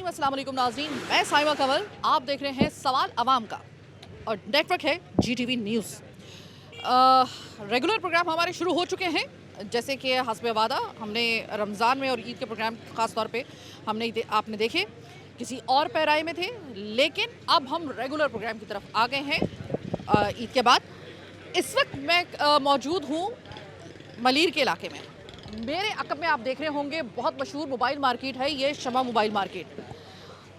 रहीम, अस्सलाम वालेकुम नाज़रीन। मैं साइमा कंवल, आप देख रहे हैं सवाल अवाम का और नेटवर्क है GTV न्यूज़। रेगुलर प्रोग्राम हमारे शुरू हो चुके हैं। जैसे कि हस्ब वादा हमने रमज़ान में और ईद के प्रोग्राम ख़ास तौर पे आपने देखे किसी और पैराए में थे, लेकिन अब हम रेगुलर प्रोग्राम की तरफ आ गए हैं ईद के बाद। इस वक्त मैं मौजूद हूँ मलीर के इलाके में। मेरे अकब में आप देख रहे होंगे बहुत मशहूर मोबाइल मार्केट है ये शमा मोबाइल मार्केट।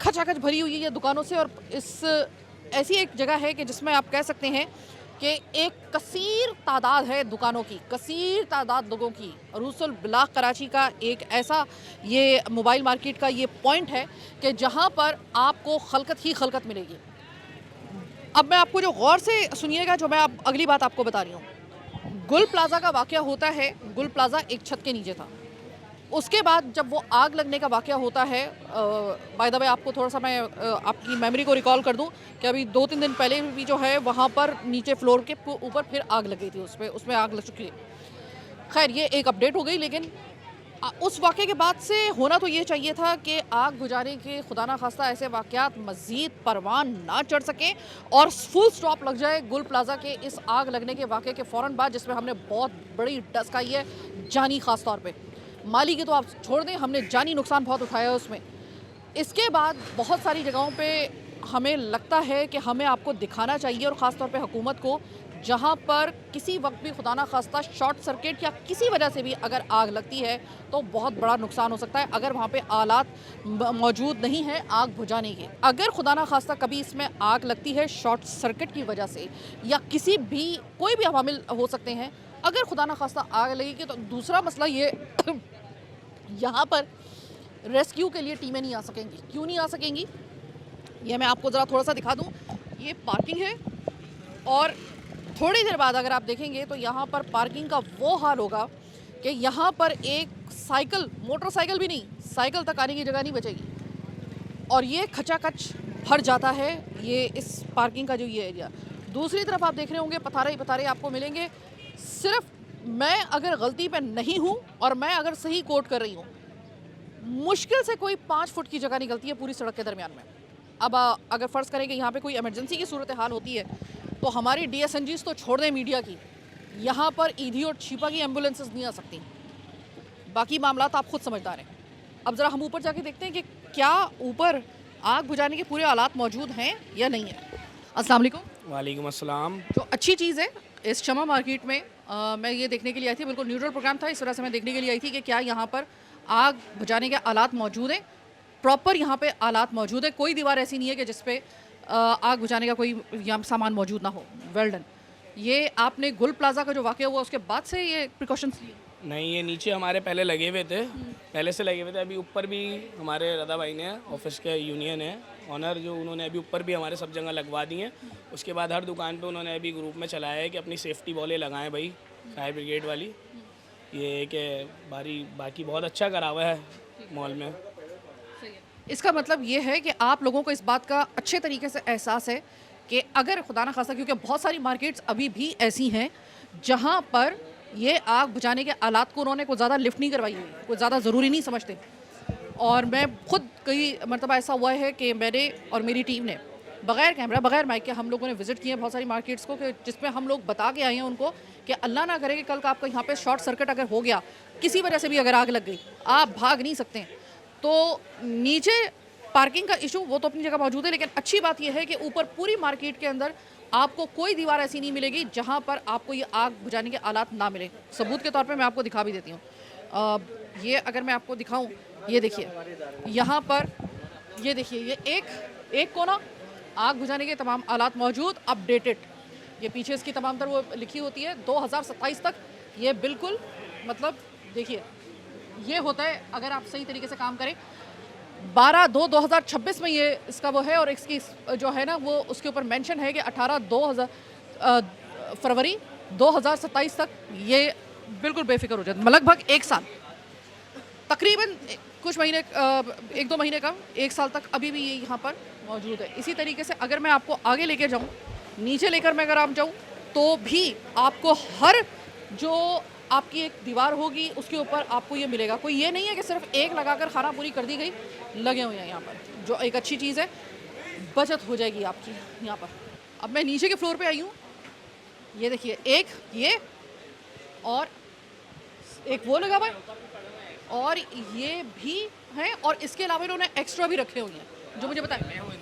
खचाखच भरी हुई है ये दुकानों से और इस ऐसी एक जगह है कि जिसमें आप कह सकते हैं कि एक कसीर तादाद है दुकानों की, कसीर तादाद लोगों की। रूसल बिलाग कराची का एक ऐसा ये मोबाइल मार्केट का ये पॉइंट है कि जहाँ पर आपको खलकत ही खलकत मिलेगी। अब मैं आपको जो गौर से सुनिएगा, जो मैं अगली बात आपको बता रही हूँ। गुल प्लाजा का वाक़या होता है। गुल प्लाजा एक छत के नीचे था। उसके बाद जब वो आग लगने का वाक़या होता है, बाय द वे आपको थोड़ा सा मैं आपकी मेमोरी को रिकॉल कर दूं कि अभी 2-3 दिन पहले भी जो है वहाँ पर नीचे फ्लोर के ऊपर फिर आग लग गई थी, उसमें आग लग चुकी है। खैर ये एक अपडेट हो गई, लेकिन उस वाक़े के बाद से होना तो ये चाहिए था कि आग बुझाने के खुदा ना खास्ता ऐसे वाक़यात मज़ीद परवान ना चढ़ सके और फुल स्टॉप लग जाए गुल प्लाजा के इस आग लगने के वाक़े के फ़ौरन बाद, जिसमें हमने बहुत बड़ी डस खाई है जानी, ख़ास तौर पे माली की तो आप छोड़ दें, हमने जानी नुकसान बहुत उठाया है उसमें। इसके बाद बहुत सारी जगहों पे हमें लगता है कि हमें आपको दिखाना चाहिए और ख़ास तौर पे हुकूमत को, जहाँ पर किसी वक्त भी खुदा ना खास्ता शॉर्ट सर्किट या किसी वजह से भी अगर आग लगती है तो बहुत बड़ा नुकसान हो सकता है अगर वहाँ पे आलात मौजूद नहीं है आग बुझाने के। अगर खुदा ना खास्ता कभी इसमें आग लगती है शॉर्ट सर्किट की वजह से या किसी भी कोई भी अवामिल हो सकते हैं, अगर खुदा ना खास्ता आग लगेगी तो दूसरा मसला ये यहाँ पर रेस्क्यू के लिए टीमें नहीं आ सकेंगी। क्यों नहीं आ सकेंगी, ये मैं आपको ज़रा थोड़ा सा दिखा दूँ। ये पार्किंग है और थोड़ी देर बाद अगर आप देखेंगे तो यहाँ पर पार्किंग का वो हाल होगा कि यहाँ पर एक साइकिल, मोटरसाइकिल भी नहीं, साइकिल तक आने की जगह नहीं बचेगी और ये खचाखच भर जाता है ये इस पार्किंग का जो ये एरिया। दूसरी तरफ आप देख रहे होंगे पथारे ही पथारे आपको मिलेंगे। सिर्फ मैं अगर गलती पे नहीं हूँ और मैं अगर सही कोट कर रही हूँ, मुश्किल से कोई 5 फुट की जगह निकलती है पूरी सड़क के दरमियान में। अब अगर फ़र्ज़ करें कि यहाँ पे कोई इमरजेंसी की सूरत हाल होती है तो हमारी DSNGs तो छोड़ दें मीडिया की, यहाँ पर ईदी और छिपा की एम्बुलेंसेस नहीं आ सकती। बाकी मामला आप खुद समझदार हैं। अब ज़रा हम ऊपर जाके देखते हैं कि क्या ऊपर आग बुझाने के पूरे आलात मौजूद हैं या नहीं है। अस्सलाम वालेकुम। वालेकुम अस्सलाम। जो अच्छी चीज़ है इस शमा मार्केट में, मैं ये देखने के लिए आई थी, बिल्कुल न्यूट्रल प्रोग्राम था, इस वजह से मैं देखने के लिए आई थी कि क्या यहाँ पर आग बुझाने के आलात मौजूद हैं, प्रॉपर यहाँ पे आलात मौजूद है। कोई दीवार ऐसी नहीं है कि जिस पे आग बुझाने का कोई यहाँ सामान मौजूद ना हो। Well done. ये आपने गुल प्लाजा का जो वाक़या हुआ उसके बाद से ये प्रिकॉशंस लिए? नहीं, ये नीचे हमारे पहले लगे हुए थे, पहले से लगे हुए थे। अभी ऊपर भी हमारे रदा भाई ने, ऑफिस के यूनियन है ऑनर, जो उन्होंने अभी ऊपर भी हमारे सब जगह लगवा दी हैं। उसके बाद हर दुकान पे उन्होंने अभी ग्रुप में चलाया है कि अपनी सेफ्टी बॉलें लगाएं भाई, फायर ब्रिगेड वाली। ये कि बाकी बहुत अच्छा करा हुआ है मॉल में। इसका मतलब ये है कि आप लोगों को इस बात का अच्छे तरीके से एहसास है कि अगर खुदा ना खास्ता, क्योंकि बहुत सारी मार्केट्स अभी भी ऐसी हैं जहाँ पर ये आग बुझाने के आलात को उन्होंने कुछ ज़्यादा लिफ्ट नहीं करवाई हुई, कुछ ज़्यादा ज़रूरी नहीं समझते। और मैं खुद कई मरतबा ऐसा हुआ है कि मैंने और मेरी टीम ने बग़ैर कैमरा बग़ैर माइक के हम लोगों ने विज़िट किए बहुत सारी मार्केट्स को, कि जिसमें हम लोग बता के आए हैं उनको कि अल्लाह ना करे कि कल का आपका यहाँ पे शॉर्ट सर्किट अगर हो गया, किसी वजह से भी अगर आग लग गई, आप भाग नहीं सकते हैं। तो नीचे पार्किंग का इशू वो तो अपनी जगह मौजूद है, लेकिन अच्छी बात यह है कि ऊपर पूरी मार्केट के अंदर आपको कोई दीवार ऐसी नहीं मिलेगी जहां पर आपको ये आग बुझाने के आलात ना मिले। सबूत के तौर पे मैं आपको दिखा भी देती हूँ। ये अगर मैं आपको दिखाऊं, ये देखिए यहाँ पर, ये देखिए ये एक कोना आग बुझाने के तमाम आलात मौजूद, अपडेटेड। ये पीछे इसकी तमाम तर वो लिखी होती है 2027 तक। ये बिल्कुल मतलब देखिए ये होता है अगर आप सही तरीके से काम करें। 12/2/2026 में ये इसका वो है और इसकी जो है ना वो उसके ऊपर मेंशन है कि 18 फरवरी 2027 तक ये बिल्कुल बेफिक्र हो जाए। लगभग 1 साल, तकरीबन कुछ महीने, 1-2 महीने का, 1 साल तक अभी भी ये यहाँ पर मौजूद है। इसी तरीके से अगर मैं आपको आगे लेकर जाऊँ, नीचे लेकर मैं अगर आप जाऊँ, तो भी आपको हर जो आपकी एक दीवार होगी, उसके ऊपर आपको ये मिलेगा। कोई ये नहीं है कि सिर्फ एक लगाकर खाना पूरी कर दी गई, लगे हुए हैं यहाँ पर, जो एक अच्छी चीज़ है, बचत हो जाएगी आपकी यहाँ पर। अब मैं नीचे के फ्लोर पे आई हूँ, ये देखिए, एक ये और एक वो लगा हुआ है और ये भी है, और इसके अलावा इन्होंने एक्स्ट्रा भी रखे हुए हैं, जो मुझे बताया।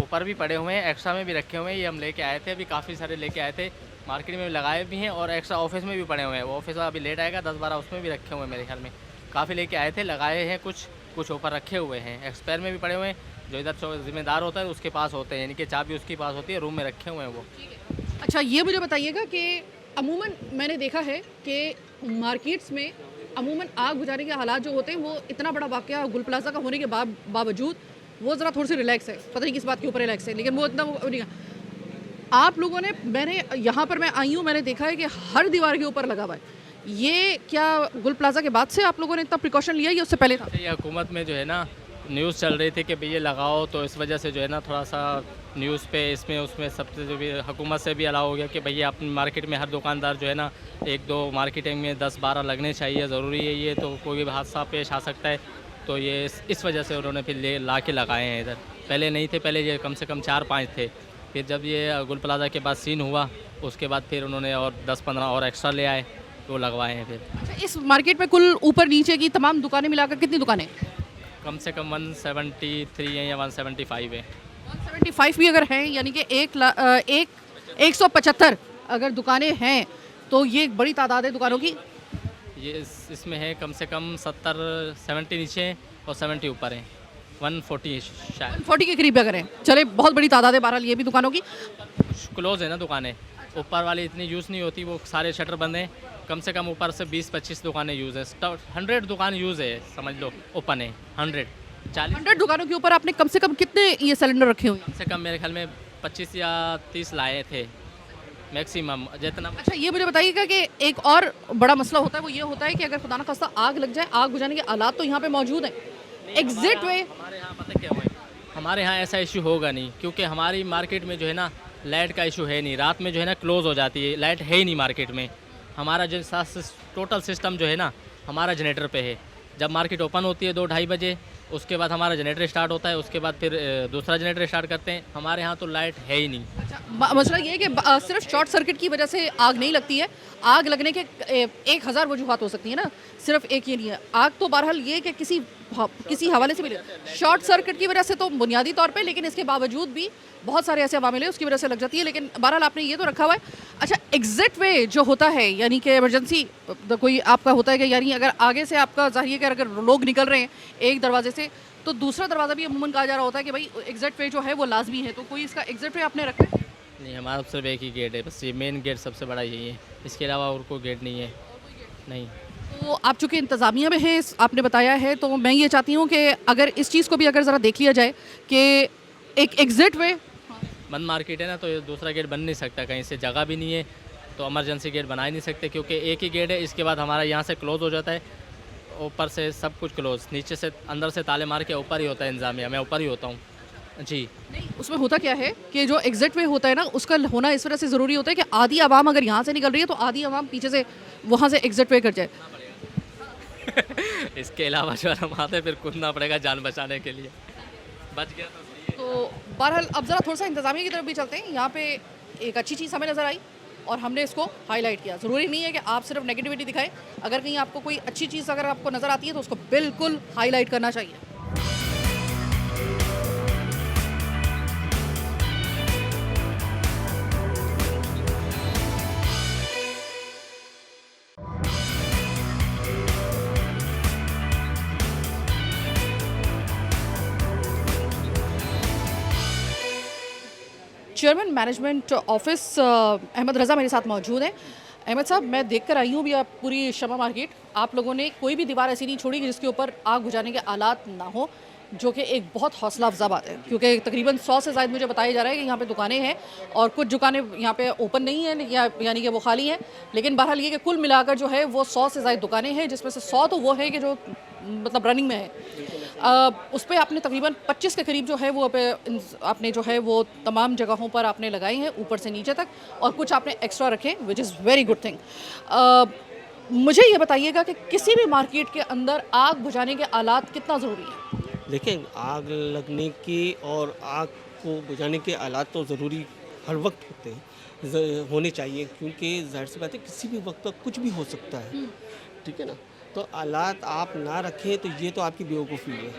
ऊपर भी पड़े हुए हैं, एक्स्ट्रा में भी रखे हुए हैं, ये हम लेके आए थे, अभी काफ़ी सारे लेके आए थे, मार्केट में भी लगाए भी हैं और एक्स्ट्रा ऑफिस में भी पड़े हुए हैं। वो ऑफिस अभी लेट आएगा 10-12, उसमें भी रखे हुए हैं मेरे ख्याल में। काफ़ी लेके आए थे, लगाए हैं, कुछ ऊपर रखे हुए हैं, एक्सपायर में भी पड़े हुए हैं। जो इधर जिम्मेदार होता है उसके पास होते हैं, यानी कि चाबी उसके पास होती है, रूम में रखे हुए हैं वो। अच्छा, ये मुझे बताइएगा कि अमूमन मैंने देखा है कि मार्केट्स में अमूमन आग बुझाने के हालात जो होते हैं, वो इतना बड़ा वाक़या गुल प्लाजा का होने के बावजूद वो ज़रा थोड़ी सी रिलैक्स है, पता नहीं किस बात के ऊपर रिलैक्स है, लेकिन वो इतना वो नहीं है। आप लोगों ने, मैंने यहाँ पर मैं आई हूँ, मैंने देखा है कि हर दीवार के ऊपर लगा हुआ है। ये क्या गुल प्लाजा के बाद से आप लोगों ने इतना प्रिकॉशन लिया, या उससे पहले था? ये हुकूमत में जो है ना न्यूज़ चल रही थी कि भई ये लगाओ, तो इस वजह से जो है ना थोड़ा सा न्यूज़ पे इसमें उसमें सबसे जो भी हुकूमत से भी अलाउ हो गया कि भैया अपनी मार्केट में हर दुकानदार जो है ना 1-2 मार्केटिंग में 10-12 लगने चाहिए, ज़रूरी है ये, तो कोई भी हादसा पेश आ सकता है। तो ये इस वजह से उन्होंने फिर ला के लगाए हैं इधर। पहले नहीं थे, पहले ये कम से कम 4-5 थे। फिर जब ये गुल प्लाजा के बाद सीन हुआ, उसके बाद फिर उन्होंने और 10-15 और एक्स्ट्रा ले आए, तो लगवाए हैं फिर। अच्छा, इस मार्केट में कुल ऊपर नीचे की तमाम दुकानें मिलाकर कितनी दुकानें? कम से कम 173 है या 175 है। 175 भी अगर हैं, यानी कि 175 अगर दुकानें हैं, तो ये एक बड़ी तादाद है दुकानों की। ये इसमें है कम से कम 70 नीचे हैं और 70 ऊपर हैं, 140 शायद। 140 के करीब अगर हैं, चले, बहुत बड़ी तादाद है बहरहाल ये भी दुकानों की। क्लोज है ना दुकानें, ऊपर वाली इतनी यूज़ नहीं होती, वो सारे शटर बंद हैं। कम से कम ऊपर से 20-25 दुकानें यूज़ है, 100 दुकान यूज़ है, समझ लो ओपन है 140। 100 दुकानों के ऊपर आपने कम से कम कितने ये सिलेंडर रखे हुए हैं? कम से कम मेरे ख्याल में 25 या 30 लाए थे मैक्सिमम जितना। अच्छा, ये मुझे बताइएगा कि एक और बड़ा मसला होता है, वो ये होता है कि अगर खुदा न खास्ता आग लग जाए, आग बुझाने के आलात तो यहाँ पे मौजूद हैं, एग्जिट वे। हमारे यहाँ पता क्या हुआ है, हमारे यहाँ ऐसा इशू होगा नहीं, क्योंकि हमारी मार्केट में जो है ना लाइट का इशू है नहीं, रात में जो है ना क्लोज़ हो जाती है, लाइट है ही नहीं मार्केट में। हमारा जो टोटल सिस्टम जो है ना हमारा जनरेटर पे है। जब मार्केट ओपन होती है 2-2:30 बजे, उसके बाद हमारा जनरेटर स्टार्ट होता है, उसके बाद फिर दूसरा जनरेटर स्टार्ट करते हैं। हमारे यहाँ तो लाइट है ही नहीं। अच्छा, मसला ये है कि सिर्फ शॉर्ट सर्किट की वजह से आग नहीं लगती है। आग लगने के 1000 वजूहात हो सकती है ना, सिर्फ एक ये नहीं है। आग तो बहरहाल ये कि किसी हवाले से भी शॉर्ट सर्किट की वजह से तो बुनियादी तौर पे, लेकिन इसके बावजूद भी बहुत सारे ऐसे अवामिल है उसकी वजह से लग जाती है। लेकिन बहरहाल आपने ये तो रखा हुआ है। अच्छा, एग्जिट वे जो होता है, यानी कि इमरजेंसी कोई आपका होता है कि यानी अगर आगे से आपका ज़ाहिर है कि अगर लोग निकल रहे हैं एक दरवाजे से, तो दूसरा दरवाज़ा भी अमूमन कहा जा रहा होता है कि भाई एग्जिट वे जो है वो लाजमी है, तो कोई इसका एग्जिट वे आपने रखा है? नहीं, हमारा सिर्फ एक ही गेट है, बस ये मेन गेट सबसे बड़ा यही है, इसके अलावा और कोई गेट नहीं है। नहीं। तो आप चूँकि इंतज़ामिया में है, आपने बताया है, तो मैं ये चाहती हूँ कि अगर इस चीज़ को भी अगर ज़रा देख लिया जाए कि एक एग्जिट वे। बंद मार्केट है ना, तो ये दूसरा गेट बन नहीं सकता, कहीं से जगह भी नहीं है, तो इमरजेंसी गेट बना ही नहीं सकते, क्योंकि एक ही गेट है। इसके बाद हमारा यहाँ से क्लोज़ हो जाता है, ऊपर से सब कुछ क्लोज़, नीचे से अंदर से ताले मार के ऊपर ही होता है इंतजामिया, मैं ऊपर ही होता हूँ जी। नहीं, उसमें होता क्या है कि जो एग्जिट वे होता है ना, उसका होना इस वजह से ज़रूरी होता है कि आधी आवाम अगर यहाँ से निकल रही है, तो आधी आवाम पीछे से वहाँ से एग्जिट वे कर जाए। इसके अलावा जो हम आते फिर कूदना पड़ेगा जान बचाने के लिए, बच गया तो सही है। तो बहरहाल अब ज़रा थोड़ा सा इंतज़ामिया की तरफ भी चलते हैं। यहाँ पे एक अच्छी चीज़ हमें नज़र आई और हमने इसको हाईलाइट किया। ज़रूरी नहीं है कि आप सिर्फ नेगेटिविटी दिखाएं, अगर कहीं आपको कोई अच्छी चीज़ अगर आपको नज़र आती है तो उसको बिल्कुल हाईलाइट करना चाहिए। चेयरमैन मैनेजमेंट ऑफिस अहमद रज़ा मेरे साथ मौजूद हैं। अहमद साहब, मैं देख कर आई हूँ भी आप पूरी शमा मार्केट, आप लोगों ने कोई भी दीवार ऐसी नहीं छोड़ी कि जिसके ऊपर आग बुझाने के आलात ना हो, जो कि एक बहुत हौसला अफजा बात है, क्योंकि तकरीबन 100 से ज़ायद मुझे बताया जा रहा है कि यहाँ पे दुकानें हैं और कुछ दुकानें यहाँ पे ओपन नहीं हैं, यानी कि वो खाली हैं। लेकिन बहरहाल ये कि कुल मिलाकर जो है वो 100 से ज़ायद दुकानें हैं, जिसमें से 100 तो वो है कि जो मतलब रनिंग में है। उस पर आपने तकरीबन 25 के करीब जो है वो आपने जो है वो तमाम जगहों पर आपने लगाए हैं, ऊपर से नीचे तक, और कुछ आपने एक्स्ट्रा रखे, which is very good thing. मुझे ये बताइएगा कि किसी भी मार्केट के अंदर आग बुझाने के आलात कितना ज़रूरी है? देखें, आग लगने की और आग को बुझाने के आलात तो ज़रूरी हर वक्त होते हैं, होने चाहिए, क्योंकि ज़ाहिर सी बात है किसी भी वक्त पर कुछ भी हो सकता है, ठीक है ना। तो आलात आप ना रखें तो ये तो आपकी बेवकूफ़ी है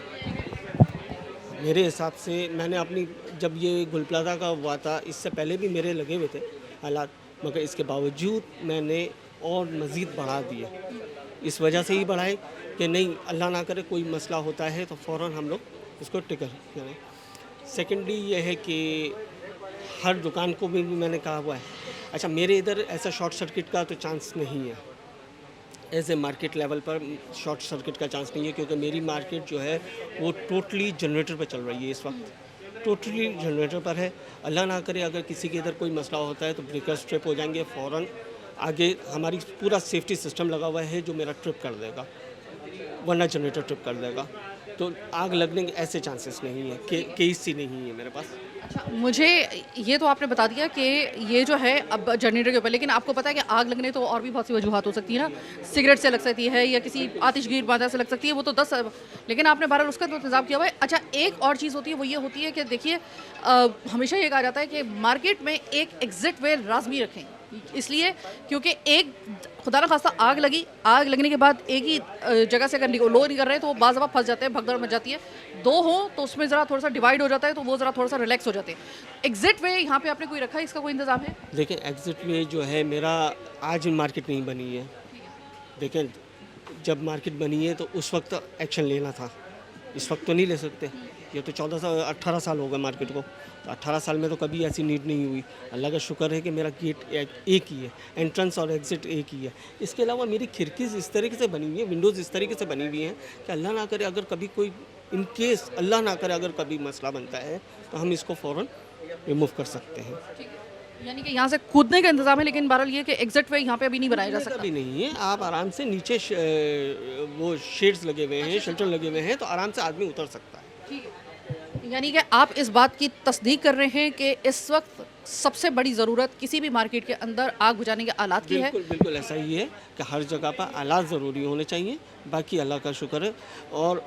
मेरे हिसाब से। मैंने अपनी जब ये गुल प्लाजा का हुआ था, इससे पहले भी मेरे लगे हुए थे हालात, मगर इसके बावजूद मैंने और मज़ीद बढ़ा दिए। इस वजह से ही बढ़ाए कि नहीं, अल्लाह ना करे कोई मसला होता है तो फ़ौरन हम लोग इसको टिकर करें। सेकेंडली ये है कि हर दुकान को भी मैंने कहा हुआ है। अच्छा, मेरे इधर ऐसा शॉर्ट सर्किट का तो चांस नहीं है, एज ए मार्केट लेवल पर शॉर्ट सर्किट का चांस नहीं है, क्योंकि मेरी मार्केट जो है वो टोटली जनरेटर पर चल रही है इस वक्त, टोटली जनरेटर पर है। अल्लाह ना करे अगर किसी के इधर कोई मसला होता है तो ब्रेकर्स ट्रिप हो जाएंगे, फ़ौरन आगे हमारी पूरा सेफ्टी सिस्टम लगा हुआ है जो मेरा ट्रिप कर देगा, वरना जनरेटर ट्रिप कर देगा। तो आग लगने के ऐसे चांसेस नहीं है, केस ही नहीं है मेरे पास। अच्छा, मुझे ये तो आपने बता दिया कि ये जो है अब जनरेटर के ऊपर, लेकिन आपको पता है कि आग लगने तो और भी बहुत सी वजूहत हो सकती है ना, सिगरेट से लग सकती है या किसी आतिशगीर मादा से लग सकती है, वो तो 10, लेकिन आपने बहरहाल उसका तो इंतजाम किया हुआ है। अच्छा, एक और चीज़ होती है, वो ये होती है कि देखिए हमेशा ये कहा जाता है कि मार्केट में एक एग्जिट वे लाजमी रखें, इसलिए क्योंकि एक खुदा न खास्ता आग लगने के बाद एक ही जगह से अगर लो नहीं कर रहे हैं तो वो बाज़ दफ़ा फंस जाते हैं, भगदड़ मच जाती है। दो हो तो उसमें ज़रा थोड़ा सा डिवाइड हो जाता है, तो वो ज़रा थोड़ा सा रिलैक्स हो जाते हैं। एग्जिट वे यहाँ पे आपने कोई रखा है, इसका कोई इंतज़ाम है? देखें, एग्जिट वे जो है मेरा आज मार्केट नहीं बनी है। देखें, जब मार्केट बनी है तो उस वक्त एक्शन लेना था, इस वक्त तो नहीं ले सकते। ये तो 18 साल हो गए मार्केट को, तो 18 साल में तो कभी ऐसी नीड नहीं हुई। अल्लाह का शुक्र है कि मेरा गेट एक ही है, एंट्रेंस और एग्ज़िट एक ही है। इसके अलावा मेरी खिड़की इस तरीके से बनी हुई है, विंडोज़ इस तरीके से बनी हुई हैं कि अल्लाह ना करे अगर कभी कोई इन केस अल्लाह ना करे अगर कभी मसला बनता है तो हम इसको फ़ौरन रिमूव कर सकते हैं। यानी कि यहाँ से कूदने का इंतजाम है, लेकिन बहरहाल ये कि एग्जिट वे यहाँ पे अभी नहीं बनाया जा सकता। अभी नहीं है, आप आराम से नीचे वो शेड्स लगे हुए हैं, शेल्टर लगे हुए हैं, तो आराम से आदमी उतर सकता है। ठीक है, यानी कि आप इस बात की तस्दीक कर रहे हैं कि इस वक्त सबसे बड़ी ज़रूरत किसी भी मार्केट के अंदर आग बुझाने के आलात की है। बिल्कुल बिल्कुल ऐसा ही है कि हर जगह पर आलात ज़रूरी होने चाहिए। बाकी अल्लाह का शुक्र है, और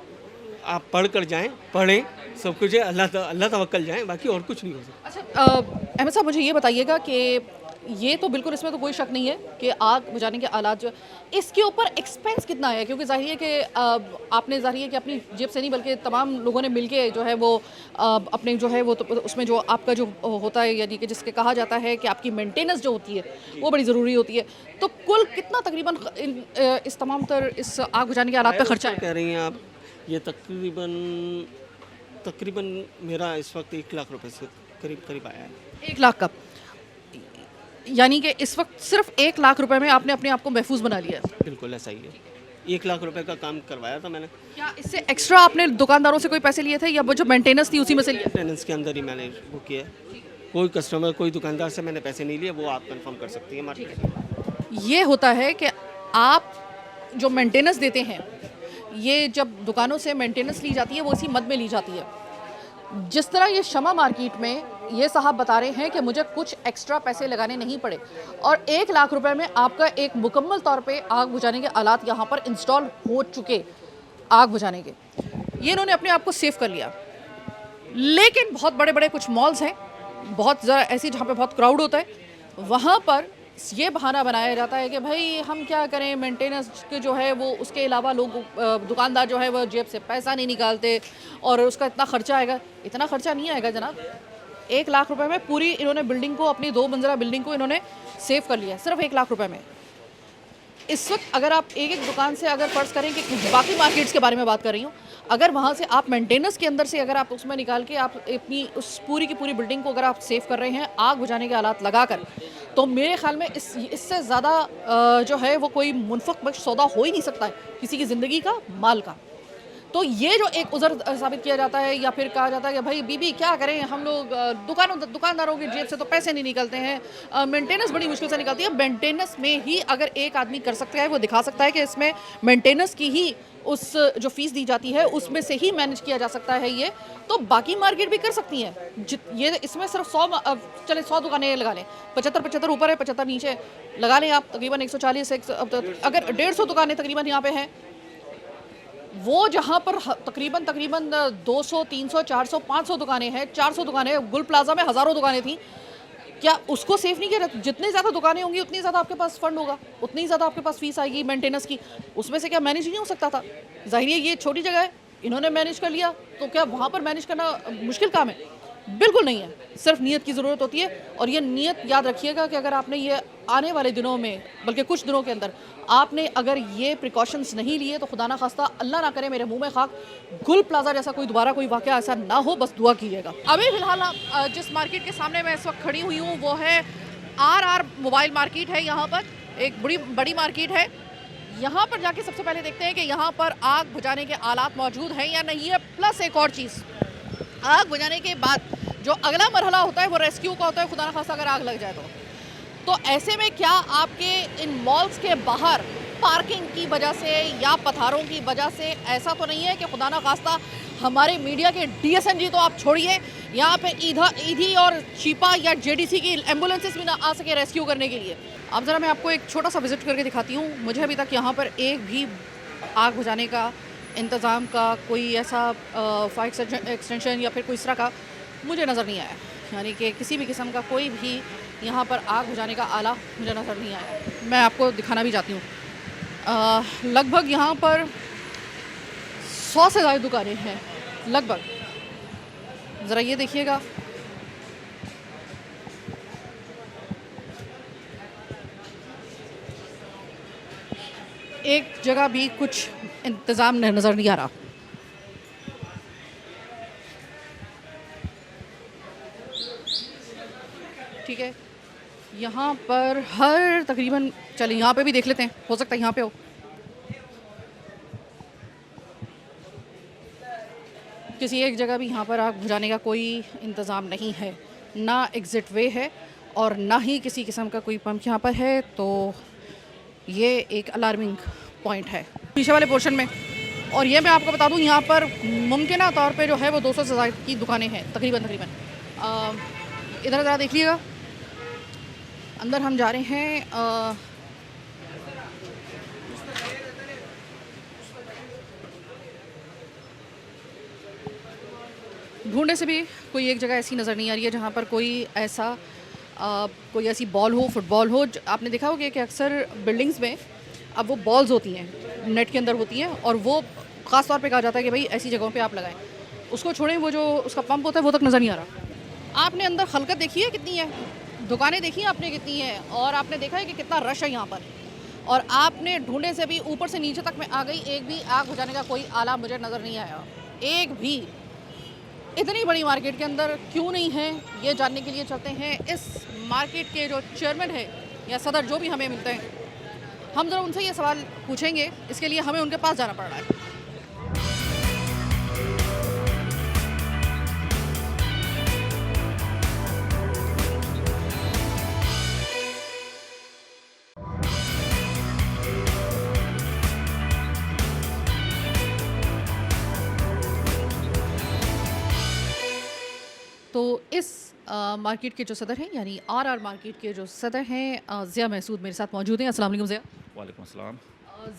आप पढ़ कर जाएँ, पढ़ें, सब कुछ है, अल्लाह तवक्कल जाएँ, बाकी और कुछ नहीं हो सकता। अच्छा, अहमद साहब मुझे ये बताइएगा कि ये तो बिल्कुल इसमें तो कोई शक नहीं है कि आग बुझाने के आलात जो, इसके ऊपर एक्सपेंस कितना है, क्योंकि जाहिर है कि आपने जाहिर है कि अपनी जेब से नहीं बल्कि तमाम लोगों ने मिलके जो है वो अपने जो है वो तो उसमें जो आपका जो होता है, यानी कि जिसके कहा जाता है कि आपकी मेंटेनेंस जो होती है वो बड़ी ज़रूरी होती है, तो कुल कितना तकरीबन इस तमाम इस आग बुझाने के आलात पर खर्चा है? कह रही हैं आप, ये तकरीबन मेरा इस वक्त 1 लाख रुपए से करीब आया है। 1 लाख का, यानी कि इस वक्त सिर्फ 1 लाख रुपए में आपने अपने आप को महफूज बना लिया है। बिल्कुल ऐसा ही है, 1 लाख रुपए का काम करवाया था मैंने। क्या इससे एक्स्ट्रा आपने दुकानदारों से कोई पैसे लिए थे या वो जो मेंटेनेंस थी उसी में से लिए? मेंटेनेंस के अंदर ही मैंने वो किया है। कोई कस्टमर, कोई दुकानदार से मैंने पैसे नहीं लिए, वो आप कंफर्म कर सकती हैं मार्केट में। ये होता है कि आप जो मेंटेनेंस देते हैं, ये जब दुकानों से मेंटेनेंस ली जाती है वो इसी मद में ली जाती है। जिस तरह ये शमा मार्केट में ये साहब बता रहे हैं कि मुझे कुछ एक्स्ट्रा पैसे लगाने नहीं पड़े और 1 लाख रुपए में आपका एक मुकम्मल तौर पे आग बुझाने के आलात यहाँ पर इंस्टॉल हो चुके आग बुझाने के, ये इन्होंने अपने आप को सेव कर लिया। लेकिन बहुत बड़े बड़े कुछ मॉल्स हैं, बहुत ज़रा ऐसी जहाँ पे बहुत क्राउड होता है, वहाँ पर ये बहाना बनाया जाता है कि भाई हम क्या करें, मेंटेनेंस के जो है वो उसके अलावा लोग दुकानदार जो है वो जेब से पैसा नहीं निकालते और उसका इतना खर्चा आएगा। इतना खर्चा नहीं आएगा जनाब, 1 लाख रुपए में पूरी इन्होंने बिल्डिंग को, अपनी 2 मंजिला बिल्डिंग को इन्होंने सेव कर लिया, सिर्फ 1 लाख रुपए में। इस वक्त अगर आप एक एक दुकान से अगर फ़र्ज़ करें कि बाकी मार्केट्स के बारे में बात कर रही हूँ, अगर वहाँ से आप मेंटेनेंस के अंदर से अगर आप उसमें निकाल के आप अपनी उस पूरी की पूरी बिल्डिंग को अगर आप सेव कर रहे हैं आग बुझाने के आलात लगाकर, तो मेरे ख्याल में इससे ज़्यादा जो है वो कोई मुनफ़क़ बख्श सौदा हो ही नहीं सकता है किसी की ज़िंदगी का, माल का। तो ये जो एक उज़र साबित किया जाता है या फिर कहा जाता है कि भाई बीबी क्या करें हम लोग, दुकानदारों की जेब से तो पैसे नहीं निकलते हैं, मेंटेनेंस बड़ी मुश्किल से निकलती है। मेंटेनेंस में ही अगर एक आदमी कर सकता है, वो दिखा सकता है कि इसमें मेंटेनेंस की ही उस जो फीस दी जाती है उसमें से ही मैनेज किया जा सकता है, ये तो बाकी मार्केट भी कर सकती हैं। ये इसमें सिर्फ 100 दुकानें लगा लें, 75 ऊपर है, 75 नीचे लगा लें आप, तकरीबन 140 अगर 150 दुकानें तकरीबन यहाँ पे हैं, वो जहाँ पर तकरीबन 200, 300, 400, 500 दुकानें हैं, 400 दुकानें, गुल प्लाजा में हज़ारों दुकानें थी, क्या उसको सेफ नहीं किया? जितनी ज़्यादा दुकानें होंगी उतनी ज़्यादा आपके पास फंड होगा, उतनी ज़्यादा आपके पास फीस आएगी मेंटेनेंस की, उसमें से क्या मैनेज नहीं हो सकता था? जाहिर है ये छोटी जगह है, इन्होंने मैनेज कर लिया, तो क्या वहाँ पर मैनेज करना मुश्किल काम है? बिल्कुल नहीं है, सिर्फ नीयत की ज़रूरत होती है। और ये नीयत याद रखिएगा कि अगर आपने ये आने वाले दिनों में, बल्कि कुछ दिनों के अंदर आपने अगर ये प्रिकॉशंस नहीं लिए, तो खुदा ना खास्ता, अल्लाह ना करे मेरे मुंह में खाक, गुल प्लाजा जैसा दोबारा कोई वाक़या ऐसा ना हो, बस दुआ कीजिएगा। अभी फ़िलहाल जिस मार्केट के सामने मैं इस वक्त खड़ी हुई हूँ वो है RR मोबाइल मार्केट है। यहाँ पर एक बड़ी मार्केट है। यहाँ पर जाके सबसे पहले देखते हैं कि यहाँ पर आग बुझाने के आलात मौजूद हैं या नहीं है। प्लस एक और चीज़, आग बुझाने के बाद जो अगला मरहला होता है वो रेस्क्यू का होता है, खुदा न खास्ता अगर आग लग जाए तो ऐसे में क्या आपके इन मॉल्स के बाहर पार्किंग की वजह से या पथारों की वजह से ऐसा तो नहीं है कि खुदा न खास्ता हमारे मीडिया के DSNG तो आप छोड़िए, यहाँ पे ईधी और चीपा या JDC की एम्बुलेंसेस भी ना आ सके रेस्क्यू करने के लिए? अब ज़रा मैं आपको एक छोटा सा विजिट करके दिखाती हूँ। मुझे अभी तक यहाँ पर एक भी आग बुझाने का इंतज़ाम का कोई ऐसा फायर एक्सटेंशन या फिर कोई इस तरह का मुझे नज़र नहीं आया, यानी कि किसी भी किस्म का कोई भी यहाँ पर आग बुझाने का आला मुझे नज़र नहीं आया। मैं आपको दिखाना भी चाहती हूँ। लगभग यहाँ पर 100 से ज़्यादा दुकानें हैं लगभग, ज़रा ये देखिएगा। एक जगह भी कुछ इंतज़ाम नज़र नहीं आ रहा। ठीक है, यहाँ पर हर तकरीबन, चलिए यहाँ पे भी देख लेते हैं, हो सकता है यहाँ पे हो। किसी एक जगह भी यहाँ पर आग बुझाने का कोई इंतज़ाम नहीं है, ना एग्ज़िट वे है और ना ही किसी किस्म का कोई पंप यहाँ पर है। तो ये एक अलार्मिंग पॉइंट है पीछे वाले पोर्शन में। और ये मैं आपको बता दूँ, यहाँ पर मुमकिन तौर पे जो है वो 200 से ज़्यादा की दुकानें हैं तकरीबन। इधर ज़रा देख लीजिएगा, अंदर हम जा रहे हैं। ढूंढने से भी कोई एक जगह ऐसी नज़र नहीं आ रही है जहाँ पर कोई ऐसी बॉल हो, फुटबॉल हो। आपने देखा होगा कि अक्सर बिल्डिंग्स में अब वो बॉल्स होती हैं, नेट के अंदर होती हैं, और वो ख़ास तौर पे कहा जाता है कि भाई ऐसी जगहों पे आप लगाएं। उसको छोड़ें, वो जो उसका पंप होता है वो तक नज़र नहीं आ रहा। आपने अंदर खलकत देखी है कितनी है, दुकानें देखी हैं आपने कितनी हैं, और आपने देखा है कि कितना रश है यहाँ पर। और आपने ढूंढने से भी ऊपर से नीचे तक मैं आ गई, एक भी आग बुझाने का कोई आला मुझे नज़र नहीं आया, एक भी। इतनी बड़ी मार्केट के अंदर क्यों नहीं है, ये जानने के लिए चलते हैं इस मार्केट के जो चेयरमैन है या सदर जो भी हमें मिलते हैं, हम ज़रा उनसे ये सवाल पूछेंगे। इसके लिए हमें उनके पास जाना पड़ रहा है। तो इस मार्केट के जो सदर हैं, यानी RR मार्केट के जो सदर हैं, ज़िया महसूद मेरे साथ मौजूद हैं। अस्सलाम वालेकुम ज़िया। वालेकुम अस्सलाम।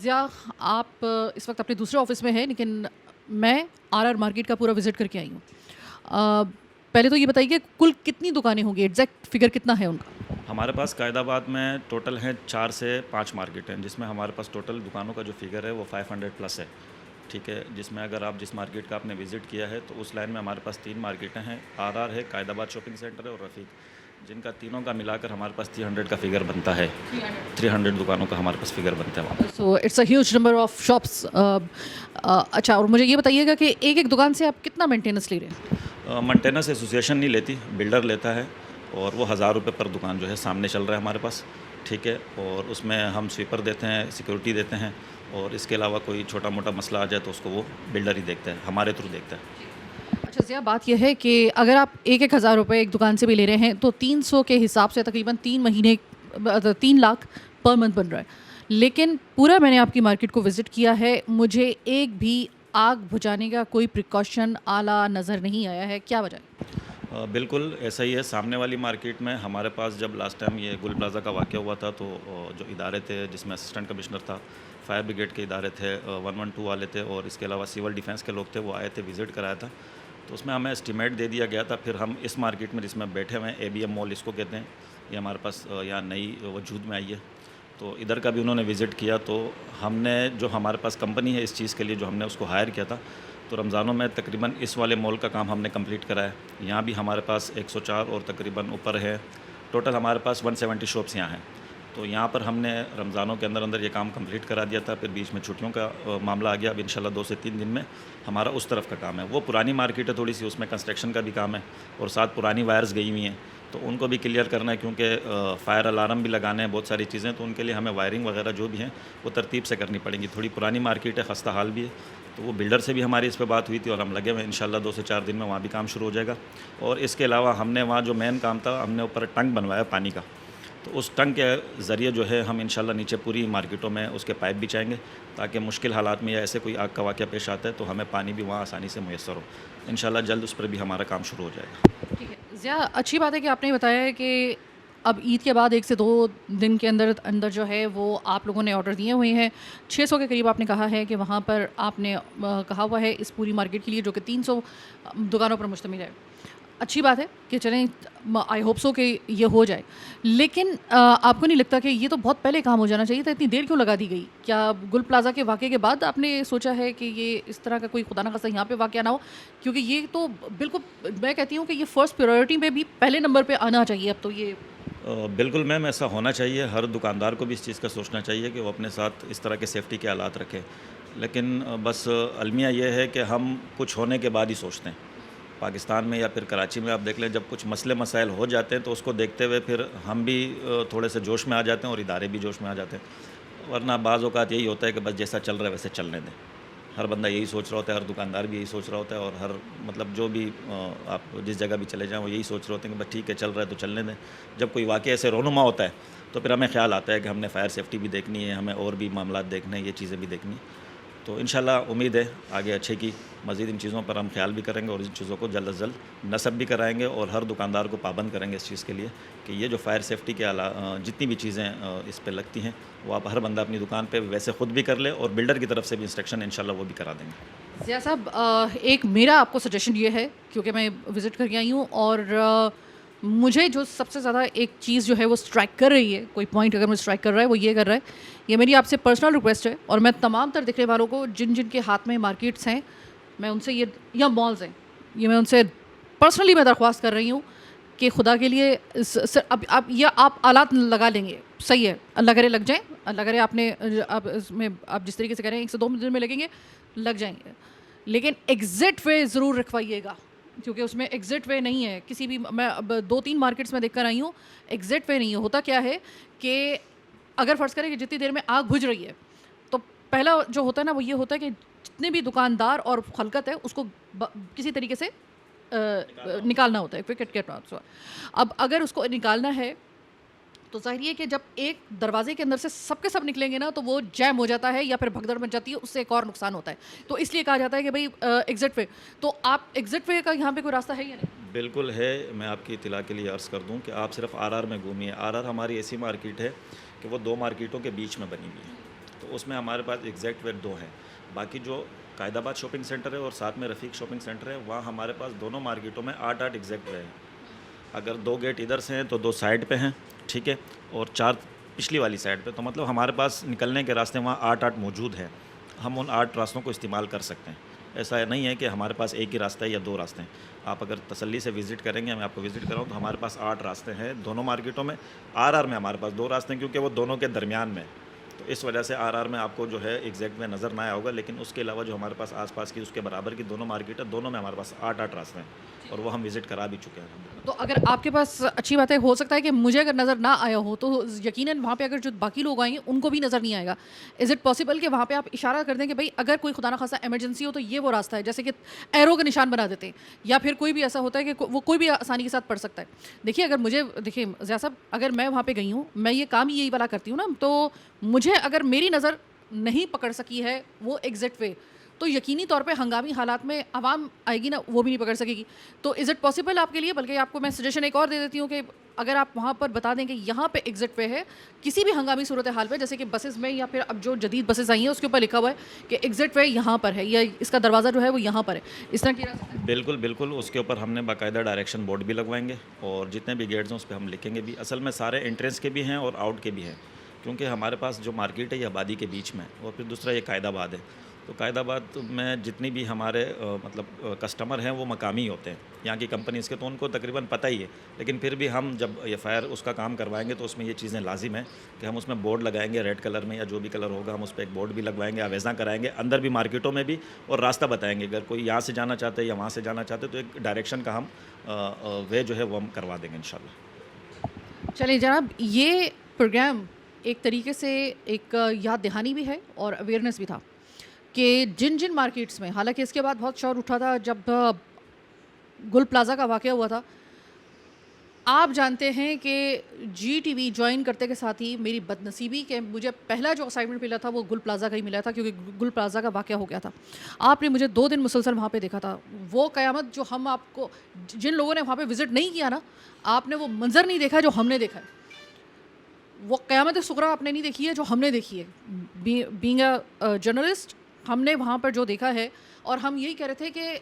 ज़िया, आप इस वक्त अपने दूसरे ऑफिस में हैं, लेकिन मैं RR मार्केट का पूरा विज़िट करके आई हूँ। पहले तो ये बताइए कि कुल कितनी दुकानें होंगी, एग्जैक्ट फिगर कितना है उनका? हमारे पास कायदाबाद में टोटल हैं 4 से 5 मार्केट हैं, जिसमें हमारे पास टोटल दुकानों का जो फिगर है वो 500 प्लस है। ठीक है, जिसमें अगर आप जिस मार्केट का आपने विज़िट किया है तो उस लाइन में हमारे पास 3 मार्केटें हैं, RR है, कायदाबाद शॉपिंग सेंटर है और रफ़ीक, जिनका तीनों का मिलाकर हमारे पास 300 का फिगर बनता है। 300 दुकानों का हमारे पास फिगर बनता है वहाँ। So it's a huge number of shops. अच्छा, और मुझे ये बताइएगा कि एक एक दुकान से आप कितना मेंटेनेंस ले रहे हैं? मेंटेनेंस एसोसिएशन नहीं लेती, बिल्डर लेता है, और वो 1000 रुपये पर दुकान जो है सामने चल रहा है हमारे पास। ठीक है, और उसमें हम स्वीपर देते हैं, सिक्योरिटी देते हैं, और इसके अलावा कोई छोटा मोटा मसला आ जाए तो उसको वो बिल्डर ही देखता है, हमारे थ्रू देखता है। अच्छा ज़िया, बात यह है कि अगर आप एक हज़ार रुपये एक दुकान से भी ले रहे हैं तो 300 के हिसाब से तकरीबन 3 लाख पर मंथ बन रहा है। लेकिन पूरा मैंने आपकी मार्केट को विज़िट किया है, मुझे एक भी आग बुझाने का कोई प्रिकॉशन आला नज़र नहीं आया है, क्या वजह है? बिल्कुल ऐसा ही है। सामने वाली मार्केट में हमारे पास जब लास्ट टाइम ये गुल प्लाजा का वाक़या हुआ था तो जो इदारे थे जिसमें असिस्टेंट कमिश्नर था, फायर ब्रिगेड के इदारे थे, 112 वाले थे और इसके अलावा सिविल डिफेंस के लोग थे, वो आए थे, विज़िट कराया था। तो उसमें हमें एस्टीमेट दे दिया गया था। फिर हम इस मार्केट में जिसमें बैठे हुए हैं, ABM मॉल इसको कहते हैं, ये हमारे पास यहाँ नई वजूद में आई है। तो इधर का भी उन्होंने विज़िट किया तो हमने जो हमारे पास कंपनी है इस चीज़ के लिए जो हमने उसको हायर किया था, तो रमज़ानों में तकरीबन इस वाले मॉल का काम हमने कंप्लीट करा है। यहाँ भी हमारे पास 104 और तकरीबन ऊपर है, टोटल हमारे पास 170 शॉप्स यहाँ हैं। तो यहाँ पर हमने रमज़ानों के अंदर अंदर ये काम कंप्लीट करा दिया था। फिर बीच में छुट्टियों का मामला आ गया। अब इंशाल्लाह 2 से 3 दिन में हमारा उस तरफ का काम है। वो पुरानी मार्केट है थोड़ी सी, उसमें कंस्ट्रक्शन का भी काम है और साथ पुरानी वायर्स गई हुई हैं, तो उनको भी क्लियर करना है क्योंकि फायर अलार्म भी लगाने हैं, बहुत सारी चीज़ें, तो उनके लिए हमें वायरिंग वगैरह जो भी हैं वो तरतीब से करनी पड़ेंगी। थोड़ी पुरानी मार्केट है, खस्ता हाल भी है, तो वो बिल्डर से भी हमारी इस पर बात हुई थी और हम लगे हुए इंशाल्लाह 2 से 4 दिन में वहाँ भी काम शुरू हो जाएगा। और इसके अलावा हमने वहाँ जो मेन काम था, हमने ऊपर टंक बनवाया पानी का, तो उस टंक के ज़रिए जो है हम इंशाल्लाह नीचे पूरी मार्केटों में उसके पाइप बिछाएंगे ताकि मुश्किल हालात में या ऐसे कोई आग का वाक़या पेश आता है तो हमें पानी भी वहाँ आसानी से मुयस्सर हो। इंशाल्लाह जल्द उस पर भी हमारा काम शुरू हो जाएगा। ठीक है ज़िया, अच्छी बात है कि आपने बताया है कि अब ईद के बाद 1 से 2 दिन के अंदर अंदर जो है वो आप लोगों ने ऑर्डर दिए हुए हैं। 600 के करीब आपने कहा है कि वहाँ पर आपने कहा हुआ है इस पूरी मार्केट के लिए, जो कि 300 दुकानों पर मुश्तमिल है। अच्छी बात है कि चलें, आई होप सो कि ये हो जाए। लेकिन आपको नहीं लगता कि ये तो बहुत पहले काम हो जाना चाहिए था, इतनी देर क्यों लगा दी गई? क्या गुल प्लाजा के वाक़े के बाद आपने सोचा है कि ये इस तरह का कोई खुदा न खास्ता यहाँ पे वाक़या ना हो? क्योंकि ये तो बिल्कुल, मैं कहती हूँ कि ये फ़र्स्ट प्रायोरिटी में भी पहले नंबर पे आना चाहिए। अब तो ये बिल्कुल मैम, ऐसा होना चाहिए। हर दुकानदार को भी इस चीज़ का सोचना चाहिए कि वो अपने साथ इस तरह के सेफ्टी के आलात रखें। लेकिन बस अलमिया ये है कि हम कुछ होने के बाद ही सोचते हैं। पाकिस्तान में या फिर कराची में आप देख लें, जब कुछ मसले मसाइल हो जाते हैं तो उसको देखते हुए फिर हम भी थोड़े से जोश में आ जाते हैं और इदारे भी जोश में आ जाते हैं। वरना बाज़ औक़ात यही होता है कि बस जैसा चल रहा है वैसे चलने दें। हर बंदा यही सोच रहा होता है, हर दुकानदार भी यही सोच रहा होता है और हर मतलब जो भी आप जिस जगह भी चले जाएँ वो यही सोच रहे होते हैं कि बस ठीक है चल रहा है तो चलने दें। जब कोई वाक़या ऐसे रोनुमा होता है तो फिर हमें ख्याल आता है कि हमने फायर सेफ्टी भी देखनी है, हमें और भी मामलात देखने हैं, ये चीज़ें भी देखनी है। तो इंशाल्लाह उम्मीद है आगे अच्छे की, मज़ीद इन चीज़ों पर हम ख्याल भी करेंगे और इन चीज़ों को जल्द से जल्द नस्ब भी कराएंगे और हर दुकानदार को पाबंद करेंगे इस चीज़ के लिए कि ये जो फायर सेफ्टी के जितनी भी चीज़ें इस पे लगती हैं वो आप हर बंदा अपनी दुकान पे वैसे ख़ुद भी कर ले और बिल्डर की तरफ से भी इंस्ट्रक्शन इंशाल्लाह वो भी करा देंगे। ज़िया साहब, एक मेरा आपको सजेशन ये है, क्योंकि मैं विज़िट करके आई हूँ और मुझे जो सबसे ज़्यादा एक चीज़ जो है वो स्ट्राइक कर रही है, कोई पॉइंट अगर मुझे स्ट्राइक कर रहा है वो ये कर रहा है, ये मेरी आपसे पर्सनल रिक्वेस्ट है और मैं तमाम तर दिखने वालों को जिन जिन के हाथ में मार्केट्स हैं, मैं उनसे ये, या मॉल्स हैं, ये मैं उनसे पर्सनली मैं दरख्वास्त कर रही हूँ कि खुदा के लिए अब ये आप आलात लगा लेंगे, सही है, अल्लाह करे लग जाएँ, अल्लाह करे आपने आप इसमें आप जिस तरीके से कह रहे हैं 1 से 2 दिन में लगेंगे, लग जाएंगे, लेकिन एग्ज़िट वे ज़रूर रखवाइएगा क्योंकि उसमें एग्ज़िट वे नहीं है किसी भी। मैं अब 2-3 मार्केट्स में देख कर आई हूँ, एग्ज़िट वे नहीं है। होता क्या है कि अगर फ़र्ज़ करें कि जितनी देर में आग बुझ रही है तो पहला जो होता है ना वो ये होता है कि जितने भी दुकानदार और खलकत है उसको किसी तरीके से निकालना होता है, क्विक गेट आउट। अब अगर उसको निकालना है तो ज़ाहिर है कि जब एक दरवाजे के अंदर से सबके सब निकलेंगे ना तो वो जैम हो जाता है या फिर भगदड़ मच जाती है, उससे एक और नुकसान होता है। तो इसलिए कहा जाता है कि भाई एग्ज़िट वे, तो आप एग्ज़िट वे का यहाँ पे कोई रास्ता है या नहीं? बिल्कुल है। मैं आपकी इत्तला के लिए अर्ज़ कर दूं कि आप सिर्फ RR में घूमिए। RR हमारी ऐसी मार्केट है कि वो 2 मार्केटों के बीच में बनी हुई है, तो उसमें हमारे पास एग्जैक्ट वे 2 हैं। बाकी जो कायदाबाद शॉपिंग सेंटर है और साथ में रफ़ीक शॉपिंग सेंटर है, वहाँ हमारे पास दोनों मार्केटों में 8-8 एग्जैक्ट वे हैं। अगर 2 गेट इधर से हैं तो 2 साइड पे हैं, ठीक है, और 4 पिछली वाली साइड पे, तो मतलब हमारे पास निकलने के रास्ते वहाँ 8-8 मौजूद हैं। हम उन 8 रास्तों को इस्तेमाल कर सकते हैं। ऐसा नहीं है कि हमारे पास एक ही रास्ता है या 2 रास्ते हैं। आप अगर तसल्ली से विज़िट करेंगे, मैं आपको विज़िट कराऊँ, तो हमारे पास 8 रास्ते हैं दोनों मार्केटों में। RR में हमारे पास 2 रास्ते हैं क्योंकि वो दोनों के दरमियान में, तो इस वजह से RR में आपको जो है एग्जैक्ट में नज़र ना आया होगा। लेकिन उसके अलावा जो हमारे पास आसपास की उसके बराबर की दोनों मार्केट है, दोनों में हमारे पास 8-8 रास्ते हैं। और वो हम विज़िट करा भी चुके हैं। तो अगर आपके पास अच्छी बात है, हो सकता है कि मुझे अगर नज़र ना आया हो तो यकीनन वहाँ पे अगर जो बाकी लोग आएंगे उनको भी नज़र नहीं आएगा। इज़ इट पॉसिबल कि वहाँ पे आप इशारा कर दें कि भाई अगर कोई खुदा ना खासा इमरजेंसी हो तो ये वो रास्ता है, जैसे कि एरो का निशान बना देते हैं, या फिर कोई भी ऐसा होता है कि वो कोई भी आसानी के साथ पढ़ सकता है। देखिए अगर मुझे देखिए ज़िया साहब, अगर मैं वहाँ पे गई हूँ, मैं ये काम यही वाला करती हूँ ना, तो मुझे अगर मेरी नज़र नहीं पकड़ सकी है वो एग्जिट वे, तो यकीनी तौर पे हंगामी हालात में आवाम आएगी ना, वो भी नहीं पकड़ सकेगी। तो इज़ इट पॉसिबल आपके लिए, बल्कि आपको मैं सजेशन एक और दे देती हूँ कि अगर आप वहाँ पर बता दें कि यहाँ पे एग्जिट पे है, किसी भी हंगामी सूरत हाल पे, जैसे कि बसेस में या फिर अब जो जदीद बसेस आई हैं उसके ऊपर लिखा हुआ है कि एग्जिट पे यहाँ पर है, या इसका दरवाज़ा जो है वो यहाँ पर है, इस तरह की। बिल्कुल बिल्कुल, उसके ऊपर हमने बाकायदा डायरेक्शन बोर्ड भी लगवाएंगे और जितने भी गेट्स हैं उस पर हम लिखेंगे भी। असल में सारे एंट्रेंस के भी हैं और आउट के भी हैं, क्योंकि हमारे पास जो मार्केट है ये आबादी के बीच में है और फिर दूसरा ये कायदाबाद है। तो कायदाबाद में जितनी भी हमारे कस्टमर हैं वो मकामी होते हैं, यहाँ की कंपनीज़ के, तो उनको तकरीबन पता ही है। लेकिन फिर भी हम जब FIR उसका काम करवाएंगे तो उसमें ये चीज़ें लाजिम है कि हम उसमें बोर्ड लगाएंगे रेड कलर में, या जो भी कलर होगा हम उस पर एक बोर्ड भी लगवाएंगे, आवेज़ा कराएंगे अंदर भी मार्केटों में भी, और रास्ता बताएंगे। अगर कोई यहाँ से जाना चाहते हैं या वहाँ से जाना चाहते हैं तो एक डायरेक्शन का हम वे जो है वो हम करवा देंगे इंशाल्लाह। चलिए जनाब, ये प्रोग्राम एक तरीके से एक याद दहानी भी है और अवेयरनेस भी था कि जिन जिन मार्केट्स में, हालांकि इसके बाद बहुत शोर उठा था जब गुल प्लाज़ा का वाक़या हुआ था। आप जानते हैं कि GTV ज्वाइन करते के साथ ही मेरी बदनसीबी कि मुझे पहला जो असाइनमेंट मिला था वो गुल प्लाज़ा का ही मिला था, क्योंकि गुल प्लाज़ा का वाक़या हो गया था। आपने मुझे 2 दिन मुसलसल वहाँ पे देखा था। वो क़यामत जो हम आपको, जिन लोगों ने वहाँ पे विज़िट नहीं किया ना, आपने वो मंज़र नहीं देखा जो हमने देखा है। वो क़यामत सुग़रा आपने नहीं देखी है जो हमने देखी है। बीइंग अ जर्नलिस्ट, हमने वहाँ पर जो देखा है, और हम यही कह रहे थे कि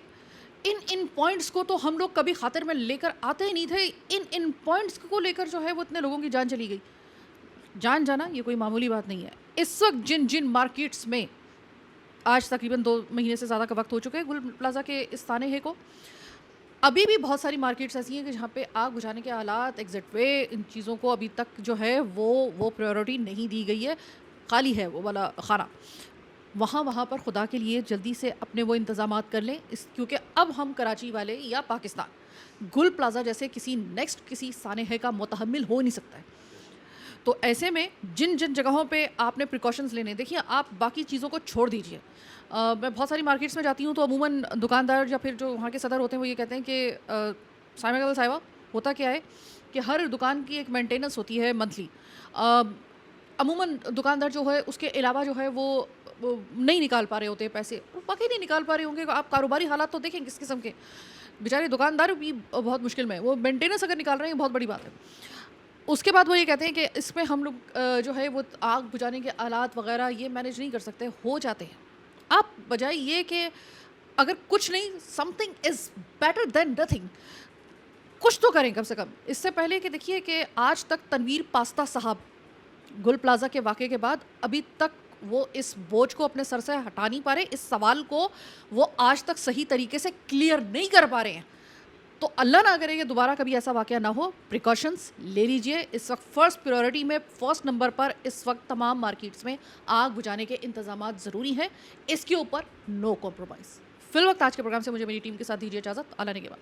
इन पॉइंट्स को तो हम लोग कभी खातिर में लेकर आते ही नहीं थे। इन पॉइंट्स को लेकर जो है वो इतने लोगों की जान चली गई। जान जाना ये कोई मामूली बात नहीं है। इस वक्त जिन जिन मार्केट्स में, आज तकरीबन 2 महीने से ज़्यादा का वक्त हो चुका है गुल प्लाज़ा के इस ताने को, अभी भी बहुत सारी मार्केट्स ऐसी हैं कि जहाँ पे आग बुझाने के आलात, एग्जिट वे, इन चीज़ों को अभी तक जो है वो प्रायोरिटी नहीं दी गई है, खाली है वो वाला खाना। वहाँ पर खुदा के लिए जल्दी से अपने वो इंतज़ामात कर लें, क्योंकि अब हम कराची वाले या पाकिस्तान गुल प्लाज़ा जैसे किसी सानेहे का मुतहम्मिल हो नहीं सकता है। तो ऐसे में जिन जिन जगहों पे आपने प्रिकॉशंस लेने, देखिए आप बाकी चीज़ों को छोड़ दीजिए। मैं बहुत सारी मार्केट्स में जाती हूँ तो अमूमन दुकानदार या फिर जो वहाँ के सदर होते हैं वो ये कहते हैं कि साहिबा होता क्या है कि हर दुकान की एक मेंटेनेंस होती है मंथली। अमूमन दुकानदार जो है उसके अलावा जो है वो नहीं निकाल पा रहे होते पैसे, बाकी नहीं निकाल पा रहे होंगे। आप कारोबारी हालात तो देखें किस किस्म के, बेचारे दुकानदार भी बहुत मुश्किल में, वो मेंटेनेंस अगर निकाल रहे हैं बहुत बड़ी बात है। उसके बाद वो ये कहते हैं कि इसमें हम लोग जो है वो आग बुझाने के आलात वगैरह ये मैनेज नहीं कर सकते, हो जाते हैं। आप बजाय ये कि अगर कुछ नहीं, something is better than nothing, कुछ तो करें कम से कम। इससे पहले कि देखिए कि आज तक तनवीर पास्ता साहब गुल प्लाज़ा के वाक़े के बाद अभी तक वो इस बोझ को अपने सर से हटा नहीं पा रहे, इस सवाल को वो आज तक सही तरीके से क्लियर नहीं कर पा रहे हैं। तो अल्लाह ना करे कि दोबारा कभी ऐसा वाक़या ना हो। प्रिकॉशंस ले लीजिए। इस वक्त फ़र्स्ट प्रायोरिटी में, फर्स्ट नंबर पर इस वक्त तमाम मार्केट्स में आग बुझाने के इंतजामात ज़रूरी हैं, इसके ऊपर नो कॉम्प्रोमाइज़। फिल वक्त आज के प्रोग्राम से मुझे मेरी टीम के साथ दीजिए इजाज़त। अल्लाह ने के बाद।